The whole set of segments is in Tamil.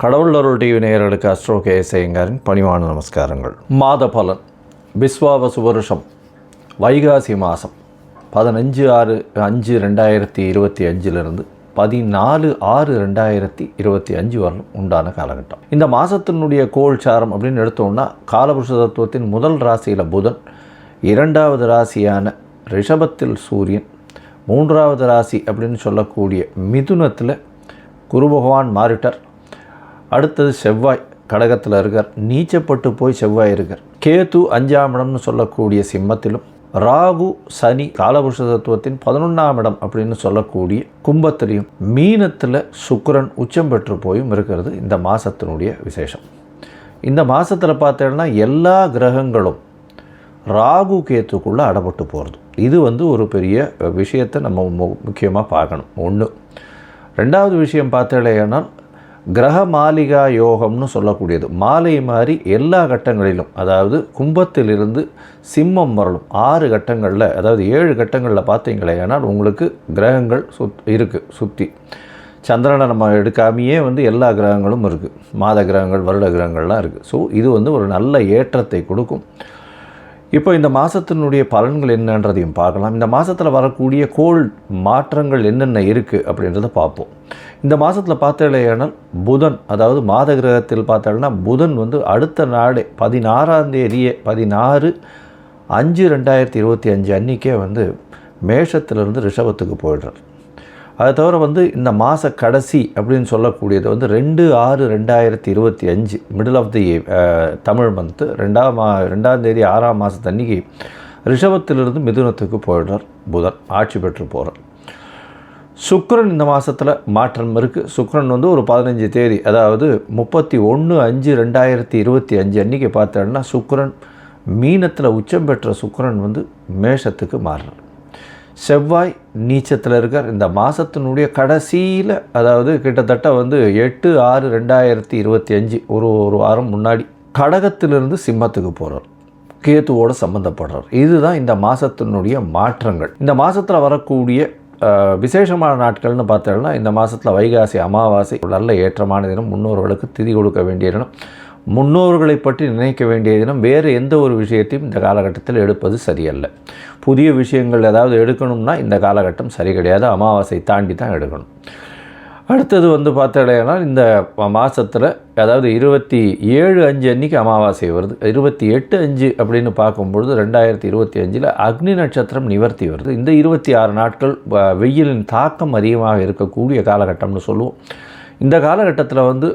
கடவுள் அருள் டிவி நேயர்களுக்கு அஸ்ட்ரோ கேஎஸ் ஐயங்காரின் பணிவான நமஸ்காரங்கள். மாத பலன் விஸ்வாவசு வருஷம் வைகாசி மாதம் 15/6/2025 14/6/2025 வரலும் உண்டான காலகட்டம். இந்த மாதத்தினுடைய கோள்சாரம் அப்படின்னு எடுத்தோம்னா காலபுருஷ தத்துவத்தின் முதல் ராசியில் புதன், இரண்டாவது ராசியான ரிஷபத்தில் சூரியன், மூன்றாவது ராசி அப்படின்னு சொல்லக்கூடிய மிதுனத்தில் குரு பகவான் மாறிட்டார். அடுத்தது செவ்வாய் கடகத்தில் இருக்கார், நீச்சப்பட்டு போய் செவ்வாய் இருக்கார். கேது 5ஆம் இடம்னு சொல்லக்கூடிய சிம்மத்திலும், ராகு சனி காலபுருஷ தத்துவத்தின் 11ஆம் இடம் அப்படின்னு சொல்லக்கூடிய கும்பத்திலையும், மீனத்தில் சுக்கிரன் உச்சம் பெற்று போயும் இருக்கிறது இந்த மாதத்தினுடைய விசேஷம். இந்த மாதத்தில் பார்த்தோன்னா எல்லா கிரகங்களும் ராகு கேத்துக்குள்ளே அடப்பட்டு போகிறது. இது ஒரு பெரிய விஷயத்தை நம்ம முக்கியமாக பார்க்கணும். ஒன்று. ரெண்டாவது விஷயம் பார்த்தேனால் கிரக மாளிகா யோகம்னு சொல்லக்கூடியது மாலை மாதிரி எல்லா கட்டங்களிலும், அதாவது கும்பத்திலிருந்து சிம்மம் வரலும் 6 கட்டங்களில், அதாவது 7 கட்டங்களில் பார்த்தீங்களேனால் உங்களுக்கு கிரகங்கள் இருக்குது சுற்றி. சந்திரனை நம்ம எடுக்காமையே எல்லா கிரகங்களும் இருக்குது, மாத கிரகங்கள் வருட கிரகங்கள்லாம் இருக்குது. ஸோ இது ஒரு நல்ல ஏற்றத்தை கொடுக்கும். இப்போ இந்த மாதத்தினுடைய பலன்கள் என்னன்றதையும் பார்க்கலாம். இந்த மாதத்தில் வரக்கூடிய கோள் மாற்றங்கள் என்னென்ன இருக்குது அப்படின்றத பார்ப்போம். இந்த மாதத்தில் பார்த்தேனால் புதன், அதாவது மாத கிரகத்தில் பார்த்தோன்னா புதன் அடுத்த நாளே 16ஆம் தேதியே 16/5/2025 அன்றைக்கே மேஷத்திலிருந்து ரிஷபத்துக்கு போயிடுறார். அதை தவிர இந்த மாத கடைசி அப்படின்னு சொல்லக்கூடியது 2/6/2025 middle of the Tamil month 2ஆம் தேதி 6ஆம் மாதத்து அன்றைக்கி ரிஷபத்திலிருந்து மிதுனத்துக்கு போயிடுறார் புதன், ஆட்சி பெற்று போகிறார். சுக்கிரன் இந்த மாதத்தில் மாற்றம் இருக்குது. சுக்கிரன் ஒரு 15 தேதி, அதாவது 31/5/2025 அன்றைக்கி பார்த்தோன்னா சுக்கிரன் மீனத்தில் உச்சம் பெற்ற சுக்கிரன் மேஷத்துக்கு மாறுறார். செவ்வாய் நீச்சத்தில் இருக்கார். இந்த மாதத்தினுடைய கடைசியில், அதாவது கிட்டத்தட்ட 8/6/2025 ஒரு வாரம் முன்னாடி கடகத்திலிருந்து சிம்மத்துக்கு போகிறார், கேத்துவோடு சம்மந்தப்படுறார். இதுதான் இந்த மாதத்தினுடைய மாற்றங்கள். இந்த மாதத்தில் வரக்கூடிய விசேஷமான நாட்கள்னு பார்த்தோம்னா இந்த மாதத்தில் வைகாசி அமாவாசை நல்ல ஏற்றமான தினம், முன்னோர்களுக்கு திதி கொடுக்க வேண்டிய தினம், முன்னோர்களை பற்றி நினைக்க வேண்டிய தினம். வேறு எந்த ஒரு விஷயத்தையும் இந்த காலகட்டத்தில் எடுப்பது சரியல்ல. புதிய விஷயங்கள் ஏதாவது எடுக்கணும்னா இந்த காலகட்டம் சரி கிடையாது, அமாவாசை தாண்டி தான் எடுக்கணும். அடுத்தது பார்த்தோன்னா இந்த மாதத்தில், அதாவது 27/5 அன்றைக்கி அமாவாசை வருது. 28/5 அப்படின்னு பார்க்கும்பொழுது 2025 அக்னி நட்சத்திரம் நிவர்த்தி வருது. இந்த 26 நாட்கள் வெயிலின் தாக்கம் அதிகமாக இருக்கக்கூடிய காலகட்டம்னு சொல்லுவோம். இந்த காலகட்டத்தில்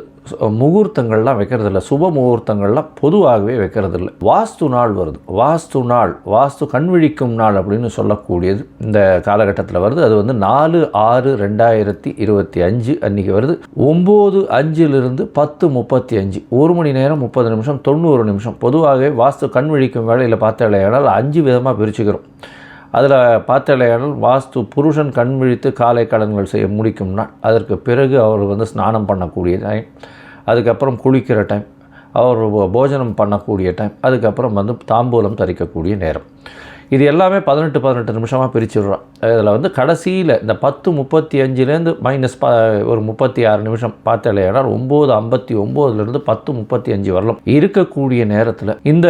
முகூர்த்தங்கள்லாம் வைக்கிறதில்ல, சுப முகூர்த்தங்கள்லாம் பொதுவாகவே வைக்கிறதில்ல. வாஸ்து நாள் வருது. வாஸ்து நாள், வாஸ்து கண்விழிக்கும் நாள் அப்படின்னு சொல்லக்கூடியது இந்த காலகட்டத்தில் வருது. அது 4/6/2025 அன்றைக்கி வருது. 9:05 10:35 1 மணி நேரம் 30 நிமிஷம் 90 நிமிஷம். பொதுவாகவே வாஸ்து கண்விழிக்கும் வேளையில் பார்த்தாலேயானால் 5 விதமாக பிரிச்சுக்கிறோம். அதில் பார்த்தாலேயானால் வாஸ்து புருஷன் கண் விழித்து காலை கடன்கள் செய்ய முடிக்கும் நாள், அதற்கு பிறகு அவர் ஸ்நானம் பண்ணக்கூடிய டைம், அதுக்கப்புறம் குளிக்கிற டைம், அவர் போஜனம் பண்ணக்கூடிய டைம், அதுக்கப்புறம் தாம்பூலம் தரிக்கக்கூடிய நேரம். இது எல்லாமே 18 நிமிஷமாக பிரிச்சுடுறோம். இதில் கடைசியில் இந்த 10:35 ஒரு 36 நிமிஷம் பார்த்தாலேயானால் 9:59 10:35 வரலாம் இருக்கக்கூடிய நேரத்தில் இந்த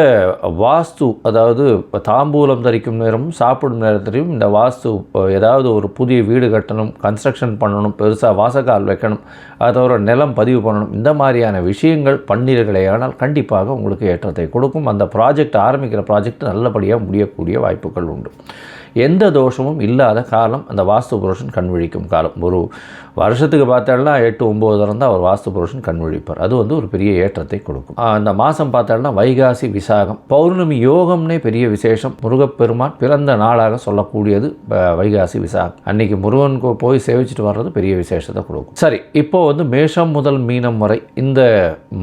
வாஸ்து, அதாவது தாம்பூலம் தரிக்கும் நேரமும் சாப்பிடும் நேரத்திலையும் இந்த வாஸ்து, ஏதாவது ஒரு புதிய வீடு கட்டணும், கன்ஸ்ட்ரக்ஷன் பண்ணணும், பெருசாக வாசக்கால் வைக்கணும், அதை தவிர நிலம் பதிவு பண்ணணும், இந்த மாதிரியான விஷயங்கள் பண்ணீர்களேயானால் கண்டிப்பாக உங்களுக்கு ஏற்றத்தை கொடுக்கும். அந்த ஆரம்பிக்கிற ப்ராஜெக்ட் நல்லபடியாக முடியக்கூடிய வாய்ப்புகள் உண்டு. எந்த தோஷமும் இல்லாத காலம் அந்த வாஸ்து புருஷன் கண்விழிக்கும் காலம். ஒரு வருஷத்துக்கு பார்த்தோம்னா 8-9 தான் அவர் வாஸ்து புருஷன் கண்விழிப்பார். அது ஒரு பெரிய ஏற்றத்தை கொடுக்கும். அந்த மாதம் பார்த்தோம்னா வைகாசி விசாகம் பௌர்ணமி யோகம்னே பெரிய விசேஷம். முருகப்பெருமான் பிறந்த நாளாக சொல்லக்கூடியது வைகாசி விசாகம். அன்னைக்கு முருகனுக்கு போய் சேவிச்சுட்டு வர்றது பெரிய விசேஷத்தை கொடுக்கும். சரி, இப்போ மேஷம் முதல் மீனம் வரை இந்த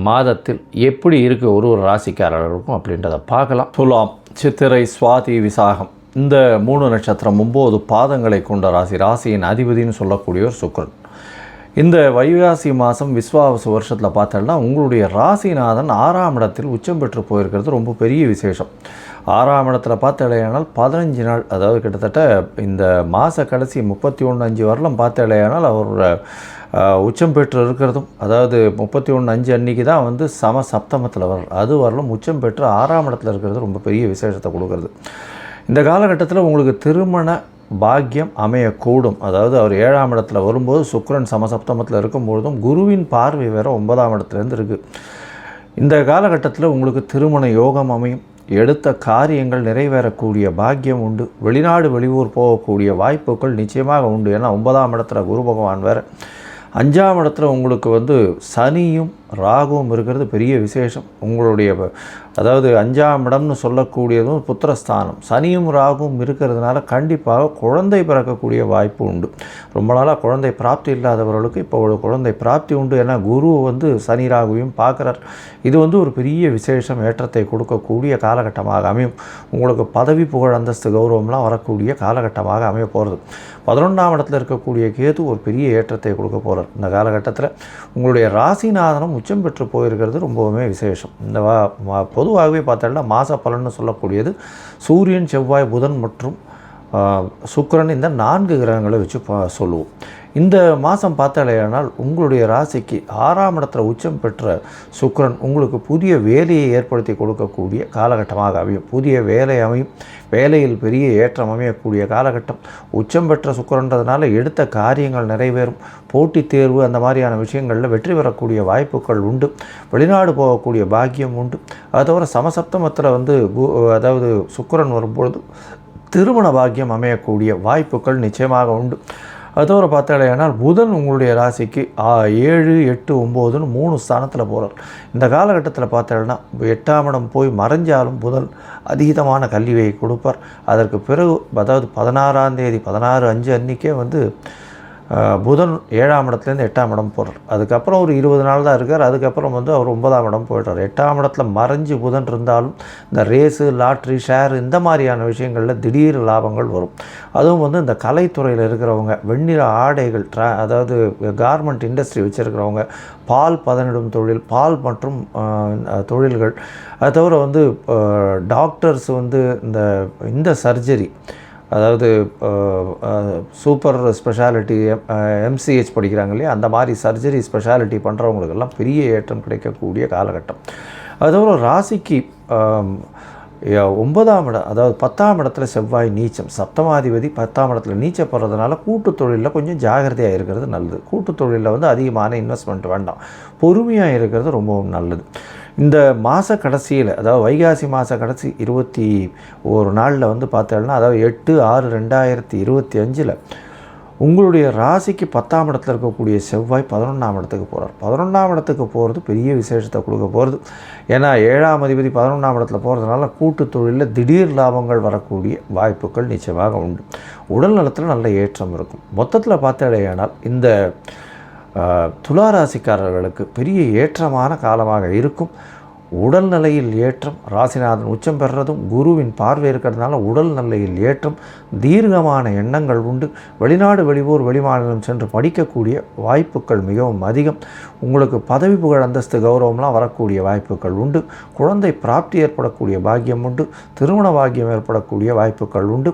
மாதத்தில் எப்படி இருக்குது ஒரு ராசிக்காரர்களுக்கும் அப்படின்றத பார்க்கலாம். துலாம், சித்திரை, சுவாதி, விசாகம் இந்த 3 நட்சத்திரம் 9 பாதங்களை கொண்ட ராசியின் அதிபதினு சொல்லக்கூடியவர் சுக்கிரன். இந்த வைகாசி மாதம் விஸ்வாவசு வருஷத்தில் பார்த்தோம்னா உங்களுடைய ராசிநாதன் 6ஆம் இடத்தில் உச்சம் பெற்று போயிருக்கிறது ரொம்ப பெரிய விசேஷம். 6ஆம் இடத்துல பார்த்தாலேயானால் 15 நாள், அதாவது கிட்டத்தட்ட இந்த மாத கடைசி 31/5 வரலாம் பார்த்தாலேயானால் அவர் உச்சம் பெற்று இருக்கிறதும், அதாவது 31/5 அன்றைக்கி தான் வந்து சம சப்தமத்தில் வரும், அது வரலும் உச்சம் பெற்று 6ஆம் இடத்துல இருக்கிறது ரொம்ப பெரிய விசேஷத்தை கொடுக்குறது. இந்த காலகட்டத்தில் உங்களுக்கு திருமண பாக்கியம் அமையக்கூடும். அதாவது அவர் 7ஆம் இடத்துல வரும்போது சுக்கிரன் சமசப்தமத்தில் இருக்கும்பொழுதும் குருவின் பார்வை வேறு 9ஆம் இடத்துலேருந்து இருக்குது. இந்த காலகட்டத்தில் உங்களுக்கு திருமண யோகம் அமையும், எடுத்த காரியங்கள் நிறைவேறக்கூடிய பாக்கியம் உண்டு, வெளிநாடு வெளியூர் போகக்கூடிய வாய்ப்புகள் நிச்சயமாக உண்டு. ஏன்னா 9ஆம் இடத்துல குரு பகவான் வேறு, 5ஆம் இடத்துல உங்களுக்கு வந்து சனியும் ராகுவும் இருக்கிறது பெரிய விசேஷம். உங்களுடைய அதாவது 5ஆம் இடம்னு சொல்லக்கூடியதும் புத்திரஸ்தானம், சனியும் ராகுவும் இருக்கிறதுனால கண்டிப்பாக குழந்தை பிறக்கக்கூடிய வாய்ப்பு உண்டு. ரொம்ப நாளாக குழந்தை பிராப்தி இல்லாதவர்களுக்கு இப்போ ஒரு குழந்தை பிராப்தி உண்டு. ஏன்னா குரு வந்து சனி ராகுவையும் பார்க்குறார். இது வந்து ஒரு பெரிய விசேஷம், ஏற்றத்தை கொடுக்கக்கூடிய காலகட்டமாக அமையும். உங்களுக்கு பதவி புகழ் அந்தஸ்து கௌரவம்லாம் வரக்கூடிய காலகட்டமாக அமைய போகிறது. 11ஆம் இடத்துல இருக்கக்கூடிய கேது ஒரு பெரிய ஏற்றத்தை கொடுக்க போகிறார். இந்த காலகட்டத்தில் உங்களுடைய ராசிநாதனம் உச்சம் பெற்று போயிருக்கிறது ரொம்பவுமே விசேஷம். இந்த பொதுவாகவே பார்த்தோம்னா மாத பலன்னு சொல்லக்கூடியது சூரியன், செவ்வாய், புதன் மற்றும் சுக்கிரன், இந்த 4 கிரகங்களை வச்சு சொல்லுவோம். இந்த மாதம் பார்த்தாலேயானால் உங்களுடைய ராசிக்கு 6ஆம் இடத்துல உச்சம் பெற்ற சுக்கிரன் உங்களுக்கு புதிய வேலையை ஏற்படுத்தி கொடுக்கக்கூடிய காலகட்டமாக அமையும். புதிய வேலை அமையும், வேலையில் பெரிய ஏற்றம் அமையக்கூடிய காலகட்டம். உச்சம் பெற்ற சுக்கிரன்றதுனால எடுத்த காரியங்கள் நிறைவேறும், போட்டித் தேர்வு அந்த மாதிரியான விஷயங்களில் வெற்றி பெறக்கூடிய வாய்ப்புகள் உண்டு, வெளிநாடு போகக்கூடிய பாக்கியம் உண்டு. அது தவிர சமசப்தமத்தில் வந்து அதாவது சுக்கிரன் வரும்பொழுது திருமண பாக்கியம் அமையக்கூடிய வாய்ப்புகள் நிச்சயமாக உண்டு. அது தவிர பார்த்தாலேயானால் புதன் உங்களுடைய ராசிக்கு 7, 8, 9ன்னு 3 ஸ்தானத்தில் போகிறார். இந்த காலகட்டத்தில் பார்த்தாலேனா 8ஆம் இடம் போய் மறைஞ்சாலும் புதன் அதீதமான கல்வியை கொடுப்பார். அதற்கு பிறகு அதாவது 16ஆம் தேதி 16/5 அன்றைக்கே வந்து புதன் 7ஆம் இடத்துலேருந்து 8ஆம் இடம் போகிறார். அதுக்கப்புறம் ஒரு 20 நாள் தான் இருக்கார். அதுக்கப்புறம் வந்து அவர் 9ஆம் இடம் போய்ட்டார். 8ஆம் இடத்துல மறைஞ்சு புதன் இருந்தாலும் இந்த ரேஸு, லாட்ரி, ஷேர் இந்த மாதிரியான விஷயங்களில் திடீர் லாபங்கள் வரும். அதுவும் வந்து இந்த கலைத்துறையில் இருக்கிறவங்க, வெண்ணிற ஆடைகள், அதாவது கார்மெண்ட் இண்டஸ்ட்ரி வச்சுருக்கிறவங்க, பால் பதனிடும் தொழில், பால் மற்றும் தொழில்கள், அது தவிர வந்து டாக்டர்ஸ் வந்து இந்த சர்ஜரி, அதாவது சூப்பர் ஸ்பெஷாலிட்டி MCH படிக்கிறாங்க இல்லையா, அந்த மாதிரி சர்ஜரி ஸ்பெஷாலிட்டி பண்ணுறவங்களுக்கெல்லாம் பெரிய ஏற்றம் கிடைக்கக்கூடிய காலகட்டம். அதோட ராசிக்கு 9ஆம் இடம், அதாவது 10ஆம் இடத்துல செவ்வாய் நீச்சம், சப்தமாதிபதி 10ஆம் இடத்துல நீச்சப்படுறதுனால கூட்டு தொழிலில் கொஞ்சம் ஜாகிரதையாக இருக்கிறது நல்லது. கூட்டு தொழிலில் வந்து அதிகமான இன்வெஸ்ட்மெண்ட் வேண்டாம், பொறுமையாக இருக்கிறது ரொம்பவும் நல்லது. இந்த மாத கடைசியில், அதாவது வைகாசி மாத கடைசி 21 நாளில் வந்து பார்த்தோம்னா, அதாவது 8/6/2025 உங்களுடைய ராசிக்கு 10ஆம் இடத்துல இருக்கக்கூடிய செவ்வாய் 11ஆம் இடத்துக்கு போகிறார். 11ஆம் இடத்துக்கு போகிறது பெரிய விசேஷத்தை கொடுக்க போகிறது. ஏன்னா 7ஆம் அதிபதி 11ஆம் இடத்துல போகிறதுனால கூட்டு தொழிலில் திடீர் லாபங்கள் வரக்கூடிய வாய்ப்புகள் நிச்சயமாக உண்டு. உடல் நலத்தில் நல்ல ஏற்றம் இருக்கும். மொத்தத்தில் பார்த்தாலேயானால் இந்த துளாராசிக்காரர்களுக்கு பெரிய ஏற்றமான காலமாக இருக்கும். உடல்நிலையில் ஏற்றம், ராசிநாதன் உச்சம் பெறுறதும் குருவின் பார்வை இருக்கிறதுனால உடல் நிலையில் ஏற்றம், தீர்க்கமான எண்ணங்கள் உண்டு. வெளிநாடு வெளியூர் வெளிமாநிலம் சென்று படிக்கக்கூடிய வாய்ப்புகள் மிகவும் அதிகம். உங்களுக்கு பதவி புகழ் அந்தஸ்து கௌரவம்லாம் வரக்கூடிய வாய்ப்புகள் உண்டு. குழந்தை பிராப்தி ஏற்படக்கூடிய பாக்கியம் உண்டு. திருமண பாக்கியம் ஏற்படக்கூடிய வாய்ப்புகள் உண்டு.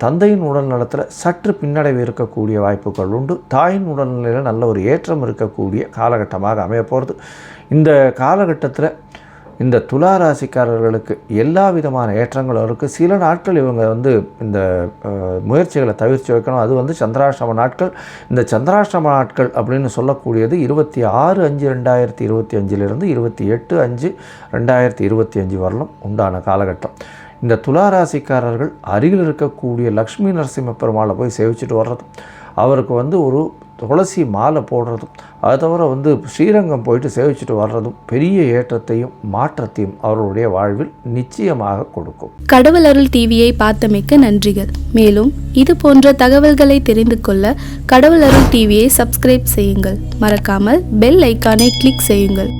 தந்தையின் உடல் நலத்தில் சற்று பின்னடைவு இருக்கக்கூடிய வாய்ப்புகள் உண்டு. தாயின் உடல்நிலையில் நல்ல ஒரு ஏற்றம் இருக்கக்கூடிய காலகட்டமாக அமைய போகிறது. இந்த காலகட்டத்தில் இந்த துளாராசிக்காரர்களுக்கு எல்லா விதமான ஏற்றங்களும் இருக்குது. சில நாட்கள் இவங்க வந்து இந்த முயற்சிகளை தவிர்த்து வைக்கணும். அது வந்து சந்திராஷ்டம நாட்கள். இந்த சந்திராஷ்டம நாட்கள் அப்படின்னு சொல்லக்கூடியது 26/5/2025 28/5/2025 வரலும் உண்டான காலகட்டம். இந்த துளாராசிக்காரர்கள் அருகில் இருக்கக்கூடிய லக்ஷ்மி நரசிம்ம பெருமாளை போய் சேவிச்சுட்டு வர்றதும், அவருக்கு வந்து ஒரு துளசி மாலை போடுறதும், அது தவிர வந்து ஸ்ரீரங்கம் போயிட்டு சேவிச்சுட்டு வர்றதும் பெரிய ஏற்றத்தையும் மாற்றத்தையும் அவர்களுடைய வாழ்வில் நிச்சயமாக கொடுக்கும். கடவுள் அருள் டிவியை பார்த்தமைக்கு நன்றிகள். மேலும் இது போன்ற தகவல்களை தெரிந்து கொள்ள கடவுள் அருள் டிவியை சப்ஸ்கிரைப் செய்யுங்கள். மறக்காமல் பெல் ஐக்கானை கிளிக் செய்யுங்கள்.